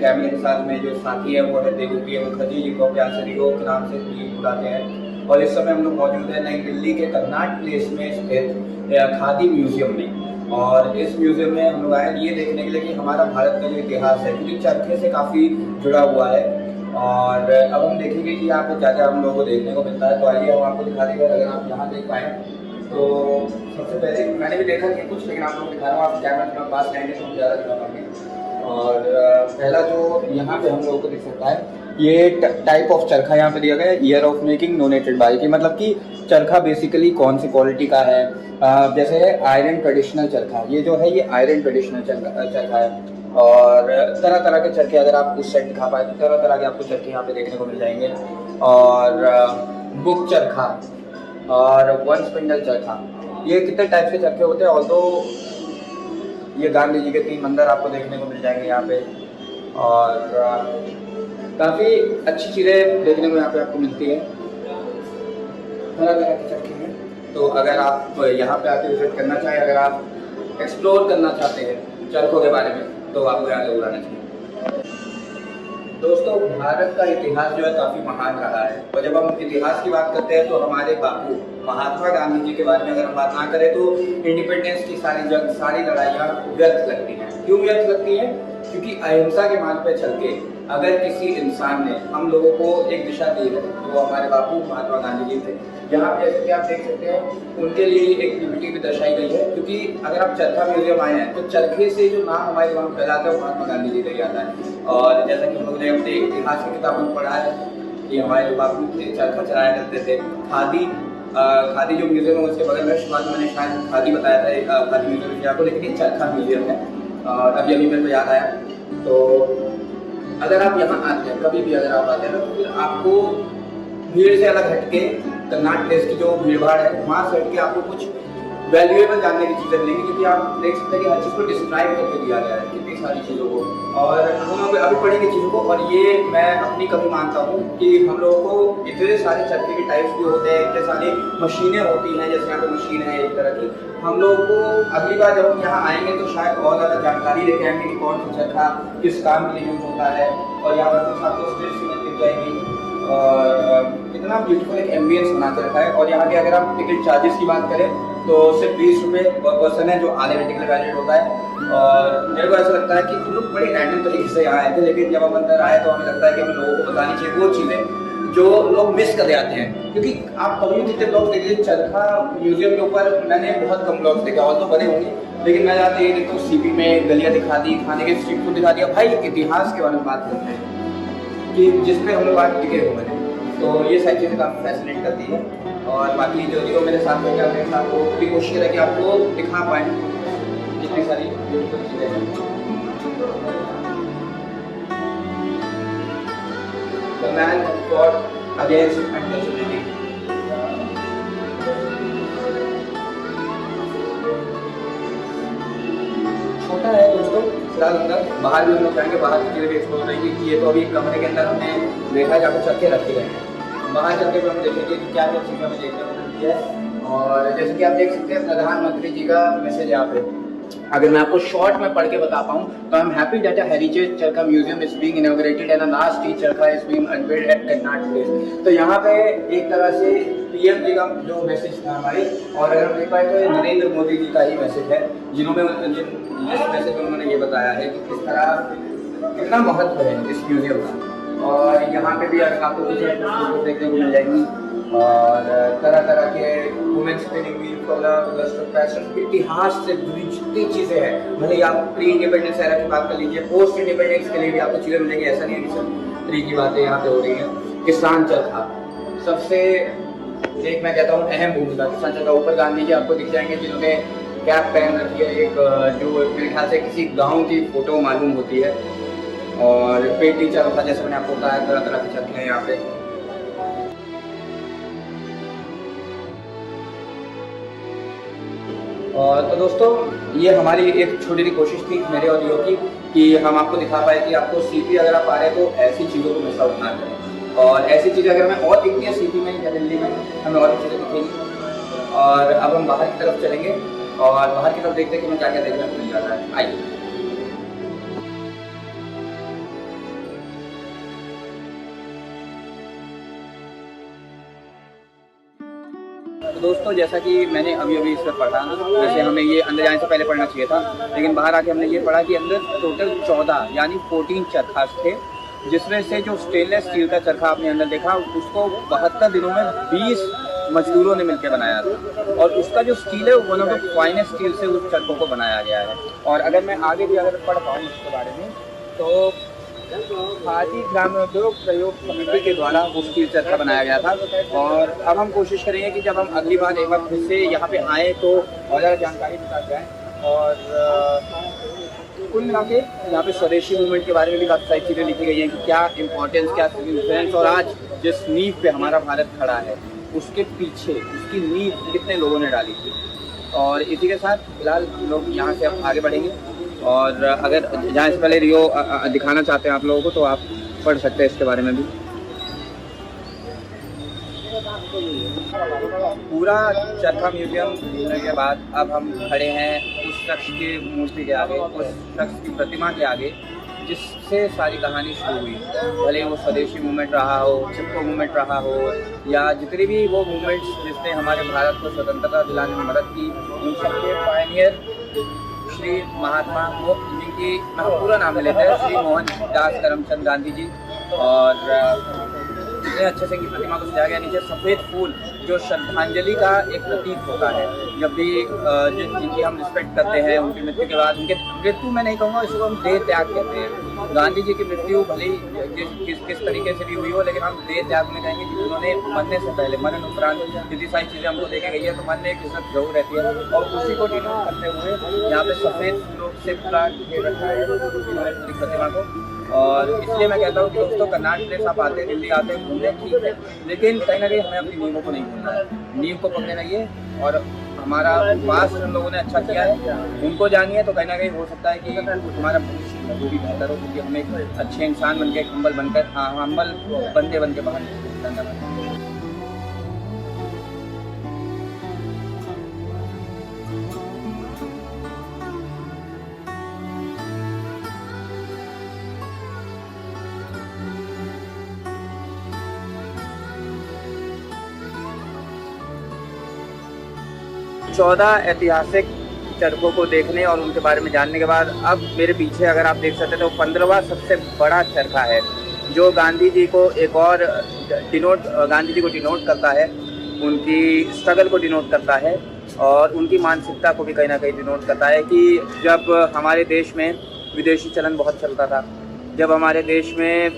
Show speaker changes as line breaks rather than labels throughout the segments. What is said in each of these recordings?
कैमरे के साथ में जो साथी है वो है देवप्रिय मुखर्जी, जिनको प्यासरियो के नाम से भी बुलाते हैं। और इस समय हम लोग मौजूद है नई दिल्ली के कर्नाट प्लेस में स्थित खादी म्यूजियम में। और इस म्यूजियम में हम लोग आए ये देखने के लिए कि हमारा भारत का जो इतिहास है, क्योंकि चरखे से काफ़ी जुड़ा हुआ है। और अब हम देखेंगे कि यहाँ पे क्या क्या हम लोगों को देखने को मिलता है। तो आइए हम आपको दिखा देंगे। अगर आप यहाँ देख पाएँ तो सबसे पहले मैंने भी देखा कि कुछ, लेकिन आप लोग दिखा रहा हूँ। आप कैमरा थोड़ा पास लाएंगे तो हम ज़्यादा दिखा पाएंगे। और पहला जो यहाँ पे हम लोगों को दिख सकता है, ये टाइप ऑफ चरखा यहाँ पे दिया गया है, year of making donated bye, कि मतलब कि चरखा बेसिकली कौन सी क्वालिटी का है। जैसे है आयरन ट्रेडिशनल चरखा, ये जो है ये आयरन ट्रेडिशनल चरखा है। और तरह तरह के चरखे, अगर आप उस साइड दिखा पाए तो तरह तरह के आपको चरखे यहाँ पे देखने को मिल जाएंगे। और बुक चरखा और वन स्पिंडल चरखा, ये कितने टाइप के चरखे होते हैं। और तो ये गांधी जी के 3 मंदिर आपको देखने को मिल जाएंगे यहाँ पे। और काफ़ी अच्छी चीज़ें देखने को यहाँ पे आपको मिलती है, तरह तरह के चरखे हैं। तो अगर आप यहाँ पे आके विजिट करना चाहें, अगर आप एक्सप्लोर करना चाहते हैं चरखों के बारे में, तो आपको यहाँ जरूर आना चाहिए। दोस्तों, भारत का इतिहास जो है काफ़ी महान रहा है। और जब हम इतिहास की बात करते हैं तो हमारे बापू महात्मा गांधी जी के बारे में अगर हम बात ना करें तो इंडिपेंडेंस की सारी जंग, सारी लड़ाइयाँ व्यर्थ लगती हैं। क्यों व्यर्थ लगती हैं? क्योंकि अहिंसा के मार्ग पर चल के अगर किसी इंसान ने हम लोगों को एक दिशा दी है तो वो हमारे बापू महात्मा गांधी जी थे। यहाँ पे जैसे कि आप देख सकते हैं, उनके लिए एक पीपीटी भी दर्शाई गई है। क्योंकि अगर आप चरखा म्यूजियम आए हैं तो चरखे से जो नाम हमारे वहाँ फैलाता है वो महात्मा गांधी जी का ही आता है। और जैसा कि हम लोगों ने अपने इतिहास की किताबों में पढ़ा है कि हमारे जो बापू थे चरखा चलाया करते थे। खादी जो म्यूजियम है उसके बगल में, शुरुआत में मैंने शायद खादी बताया था, खादी म्यूजियम आपको, लेकिन ये चरखा म्यूजियम है। और अभी मेरे को याद आया। तो अगर आप यहाँ आते हैं, कभी भी अगर आप आते हैं ना, तो फिर आपको भीड़ से अलग हटके कर्नाट प्लेस की जो भीड़ भाड़ है वहाँ से हटके आपको कुछ वैल्यूएबल जानने की चीज़ें मिलेंगी। क्योंकि आप देख सकते हैं कि हर चीज़ को डिस्क्राइब करके दिया गया है, कितनी सारी चीज़ों को। और हम लोग अभी पढ़ेंगे चीज़ों को। और ये मैं अपनी कमी मानता हूँ कि हम लोगों को इतने सारे चरखे के टाइप्स भी होते हैं, इतने सारी मशीनें होती हैं। जैसे यहाँ पे मशीन है एक तरह की, हम लोगों को अगली बार जब हम यहाँ आएंगे तो शायद और ज़्यादा जानकारी लेके आएंगे कि कौन सा चरखा किस काम के लिए यूज होता है। और यहाँ पर कुछ आपको स्टेज मिल जाएगी। और इतना ब्यूटीफुल एक एम्बियंस बना के रखा है। और यहाँ के अगर आप टिकट चार्जेस की बात करें तो सिर्फ 20 रुपये पर पर्सन है, जो आने में टिकट वैलिड होता है। और मेरे को ऐसा लगता है कि हम लोग बड़े रैंडम तरीके से यहाँ आए थे, लेकिन जब हम अंदर आए तो हमें लगता है कि हमें लोगों को बतानी चाहिए वो चीज़ें जो लोग मिस कर जाते हैं। क्योंकि आप कभी भी जितने ब्लॉग्स देखिए चरखा म्यूजियम के ऊपर, मैंने बहुत कम ब्लॉग्स देखे, और तो बने होंगे, लेकिन मैं जाते ही देखता हूँ सीपी में गलियाँ दिखा दी, खाने के स्ट्रीट फूड दिखा दिया। भाई इतिहास के बारे में बात करते हैं कि जिसमें हम लोग आज टिके हुए हैं। तो ये सारी चीज़ें काफ़ी फैसिनेट करती है। और बाकी जो मेरे साथ में क्या मेरे साथ वो पूरी कोशिश करें कि आपको दिखा पाएँ जितनी सारी ब्यूटीफुल चीज़ें हैं। The man who fought against untouchability. छोटा है दोस्तों फिलहाल अंदर, बाहर भी हम लोग जाएंगे, बाहर की चीज़ें भी एक्सप्लोर करेंगे। कि ये तो अभी कमरे के अंदर हमने देखा जहाँ पे चरखे रखे गए हैं, बाहर चल के हम देखेंगे कि क्या क्या चीज़ें हमें देखने को मिलती है। और जैसे कि आप देख सकते हैं प्रधानमंत्री जी का मैसेज यहाँ पे, अगर मैं आपको शॉर्ट में पढ़ के बता पाऊँ तो I am happy that a heritage charkha museum is being inaugurated and a last e charkha is being unveiled at Connaught Place. तो यहाँ पे एक तरह से पीएम जी का जो मैसेज था हमारी, और अगर हम देख पाए तो नरेंद्र मोदी जी का ही मैसेज है, जिन्होंने जिस मैसेज में उन्होंने ये बताया है कि किस तरह कितना महत्व है इस म्यूजियम का। और यहाँ पे भी आपको कुछ फोटो देखने को मिल जाएंगी। और तरह तरह के women spinning wheel, colour, lust of passion, इतिहास से जुड़ी जितनी चीज़ें हैं, भले आप प्री इंडिपेंडेंस एरा की बात कर लीजिए, पोस्ट इंडिपेंडेंस के लिए भी आपको चीज़ें मिलेंगी। ऐसा नहीं है कि सब फ्री की बातें यहाँ पे हो रही हैं। किसान चरखा सबसे एक मैं कहता हूँ अहम भूमिका, किसान चरखा। ऊपर गांधी जी आपको दिख जाएंगे जिन्होंने कैप पहन रखी है, एक जो मेरे ख्याल से किसी गाँव की फोटो मालूम होती है। और पेटी चरखा जैसे मैंने आपको बताया, तरह तरह के चरखे हैं यहाँ पे। और तो दोस्तों ये हमारी एक छोटी सी कोशिश थी मेरे और लियो की, कि हम आपको दिखा पाए कि आपको सीपी अगर आप आ रहे हैं तो ऐसी चीज़ों को मिस आउट ना करें। और ऐसी चीज़ें अगर हमें और दिखती है सीपी में या दिल्ली में, हमें और चीज़ें दिखेंगी। और अब हम बाहर की तरफ चलेंगे और बाहर की तरफ देखते हैं कि हमें क्या क्या देखने को मिल जाता है। आइए। दोस्तों जैसा कि मैंने अभी इस पर पढ़ा, जैसे हमें ये अंदर जाने से पहले पढ़ना चाहिए था, लेकिन बाहर आके हमने ये पढ़ा कि अंदर टोटल 14 यानी 14 चरखा थे, जिसमें से जो स्टेनलेस स्टील का चरखा आपने अंदर देखा उसको 72 दिनों में 20 मजदूरों ने मिलकर बनाया था, और उसका जो स्टील है वो one of the finest steel से उस चरखों को बनाया गया है। और अगर मैं आगे भी अगर पढ़ पाऊँ इसके बारे में, तो खादी ग्रामोद्योग प्रयोग समिति के द्वारा वो स्टील चरखा बनाया गया था। और अब हम कोशिश करेंगे कि जब हम अगली बार एक बार फिर से यहाँ पे आएँ तो और ज़्यादा जानकारी के साथ जाएँ। और कुल मिला के यहाँ पे स्वदेशी मूवमेंट के बारे में भी काफ़ी सारी चीज़ें लिखी गई हैं कि क्या इम्पोर्टेंस, क्या सिग्निफिकेंस, और आज जिस नींव पे हमारा भारत खड़ा है उसके पीछे उसकी नींव कितने लोगों ने डाली थी। और इसी के साथ फिलहाल लोग यहाँ से अब आगे बढ़ेंगे, और अगर जहाँ से पहले रियो दिखाना चाहते हैं आप लोगों को तो आप पढ़ सकते हैं इसके बारे में भी। पूरा चरखा म्यूजियम घूमने के बाद अब हम खड़े हैं उस शख्स की मूर्ति के आगे, उस शख्स की प्रतिमा के आगे जिससे सारी कहानी शुरू हुई। भले वो स्वदेशी मूवमेंट रहा हो, चिपको मूवमेंट रहा हो, या जितनी भी वो मूवमेंट्स जिसने हमारे भारत को स्वतंत्रता दिलाने में मदद की, उन सबके पायनियर श्री महात्मा, जिनकी पूरा नाम लेते हैं, श्री मोहनदास करमचंद गांधी जी। और इतने अच्छे से इनकी प्रतिमा को सजाया गया। नीचे सफ़ेद फूल जो श्रद्धांजलि का एक प्रतीक होता है, जब भी जिनकी हम रिस्पेक्ट करते हैं उनकी मृत्यु के बाद, उनके मृत्यु मैं नहीं कहूँगा, इसको हम देह त्याग कहते हैं। गांधी जी की मृत्यु भले ही किस तरीके से भी हुई हो, लेकिन हम देह त्याग में कहेंगे कि उन्होंने मरने से पहले, मरण उपरांत जितनी सारी चीज़ें हमको देखी गई है तो मन में एक इज्जत जरूर रहती है। और उसी को डिनोट करते हुए यहाँ पे सफ़ेद फूलों से पूरा घेर रखा है पूरी प्रतिमा को। और इसलिए मैं कहता हूँ कि दोस्तों, कर्नाटक प्लेस आप आते हैं, दिल्ली आते हैं घूमने, ठीक है, लेकिन कहीं ना कहीं हमें अपनी नींवों को नहीं भूलना है, नींव को पकड़े रहिए। और हमारा पास जिन लोगों ने अच्छा किया है उनको जानिए, तो कहीं ना कहीं हो सकता है कि हमारा भविष्य वो भी बेहतर हो, क्योंकि हमें एक अच्छे इंसान बनकर, एक हम्बल बनकर, हम्बल बनते बाहर। धन्यवाद। 14 ऐतिहासिक चरखों को देखने और उनके बारे में जानने के बाद अब मेरे पीछे अगर आप देख सकते हैं तो 15वां सबसे बड़ा चरखा है, जो गांधी जी को एक और गांधी जी को डिनोट करता है, उनकी स्ट्रगल को डिनोट करता है, और उनकी मानसिकता को भी कहीं ना कहीं डिनोट करता है कि जब हमारे देश में विदेशी चलन बहुत चलता था, जब हमारे देश में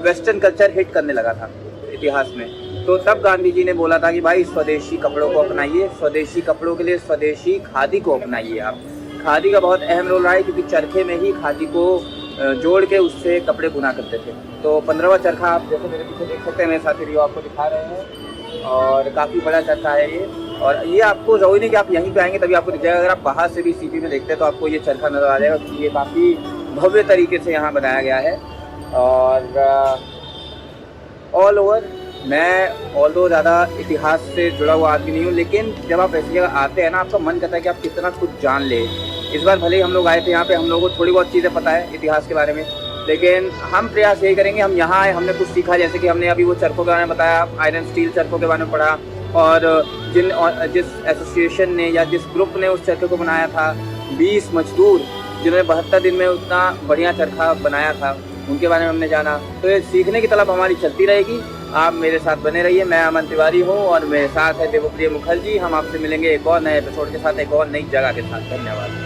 वेस्टर्न कल्चर हिट करने लगा था इतिहास में, तो तब गांधी जी ने बोला था कि भाई स्वदेशी कपड़ों को अपनाइए, स्वदेशी कपड़ों के लिए स्वदेशी खादी को अपनाइए। आप खादी का बहुत अहम रोल रहा है, क्योंकि चरखे में ही खादी को जोड़ के उससे कपड़े बुना करते थे। तो 15वां चरखा आप जैसे मेरे पीछे देख सकते हैं, मेरे साथी रियो आपको दिखा रहे हैं, और काफ़ी बड़ा चरखा है ये। और ये आपको ज़रूरी नहीं कि आप यहीं पे आएंगे तभी आपको दिख जाएगा, अगर आप बाहर से भी सीपी में देखते हैं तो आपको ये चरखा नज़र आ जाएगा, क्योंकि ये काफ़ी भव्य तरीके से यहाँ बनाया गया है। और ऑल ओवर मैं ऑल्दो ज़्यादा इतिहास से जुड़ा हुआ आदमी नहीं हूँ, लेकिन जब आप ऐसी जगह आते हैं ना, आपका मन करता है कि आप कितना कुछ जान ले। इस बार भले ही हम लोग आए थे यहाँ पे, हम लोगों को थोड़ी बहुत चीज़ें पता है इतिहास के बारे में, लेकिन हम प्रयास यही करेंगे, हम यहाँ आए, हमने कुछ सीखा, जैसे कि हमने अभी वो चरखों के बारे में बताया, आयरन स्टील चरखों के बारे में पढ़ा, और जिस एसोसिएशन ने या जिस ग्रुप ने उस चरखे को बनाया था, 20 मजदूर जिन्होंने 72 दिन में उतना बढ़िया चरखा बनाया था, उनके बारे में हमने जाना। तो ये सीखने की तलब हमारी चलती रहेगी। आप मेरे साथ बने रहिए। मैं अमन तिवारी हूँ और मेरे साथ है देवप्रिय मुखर्जी। हम आपसे मिलेंगे एक और नए एपिसोड के साथ, एक और नई जगह के साथ। धन्यवाद।